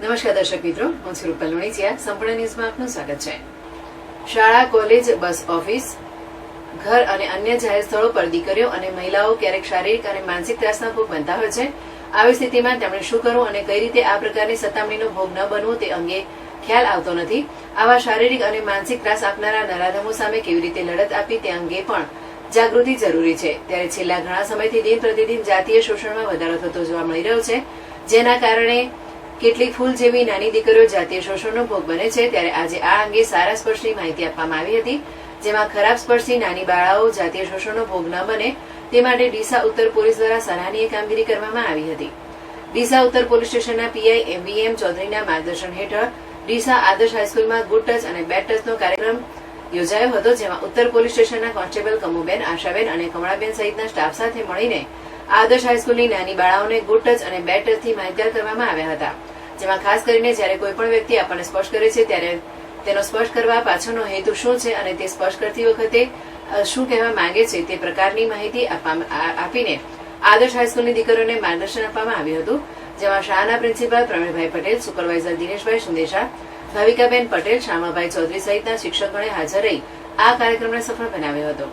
નમસ્કાર દર્શક મિત્રો, હું છું રૂપલ લુણીચિયા. સંપૂર્ણ ન્યૂઝમાં આપનું સ્વાગત છે. શાળા, કોલેજ, બસ, ઓફિસ, ઘર અને અન્ય જાહેર સ્થળો પર દીકરીઓ અને મહિલાઓ ક્યારેક શારીરિક અને માનસિક ત્રાસના ભોગ બનતા હોય છે. આવી સ્થિતિમાં તેમણે શું કરવું અને કઈ રીતે આ પ્રકારની સતામણીનો ભોગ ન બનવું તે અંગે ખ્યાલ આવતો નથી. આવા શારીરિક અને માનસિક ત્રાસ આપનારા નરાધમો સામે કેવી રીતે લડત આપી તે અંગે પણ જાગૃતિ જરૂરી છે. ત્યારે છેલ્લા ઘણા સમયથી દિન પ્રતિદિન જાતીય શોષણમાં વધારો થતો જોવા મળી રહ્યો છે, જેના કારણે કેટલીક ફૂલ જેવી નાની દીકરીઓ જાતીય શોષણનો ભોગ બને છે. ત્યારે આજે આ અંગે સારા સ્પર્શની માહિતી આપવામાં આવી હતી, જેમાં ખરાબ સ્પર્શથી નાની બાળાઓ જાતીય શોષણનો ભોગ ન બને તે માટે ડીસા ઉત્તર પોલીસ દ્વારા સરાહનીય કામગીરી કરવામાં આવી હતી. ડીસા ઉત્તર પોલીસ સ્ટેશનના પીઆઈ MVM ચૌધરીના માર્ગદર્શન હેઠળ ડીસા આદર્શ હાઈસ્કૂલમાં ગુડ ટચ અને બેડ ટચનો કાર્યક્રમ યોજાયો હતો, જેમાં ઉત્તર પોલીસ સ્ટેશનના કોન્સ્ટેબલ કમુબેન, આશાબેન અને કમળાબેન સહિતના સ્ટાફ સાથે મળીને આદર્શ હાઈસ્કૂલની નાની બાળાઓને ગુડ ટચ અને બેડ ટચથી માહિતગાર કરવામાં આવ્યા હતા. જેમાં ખાસ કરીને જ્યારે કોઈ પણ વ્યક્તિ આપણને સ્પર્શ કરે છે ત્યારે તેનો સ્પર્શ કરવા પાછળનો હેતુ શું છે અને તે સ્પર્શ કરતી વખતે શું કહેવા માંગે છે તે પ્રકારની માહિતી આપીને આદર્શ હાઈસ્કૂલની દીકરીઓને માર્ગદર્શન આપવામાં આવ્યું હતું, જેમાં શાળાના પ્રિન્સિપાલ પ્રવીણભાઈ પટેલ, સુપરવાઇઝર દિનેશભાઈ સુંદેશા, ભાવિકાબેન પટેલ, શામાભાઈ ચૌધરી સહિતના શિક્ષકોને હાજર રહી આ કાર્યક્રમને સફળ બનાવ્યો હતો.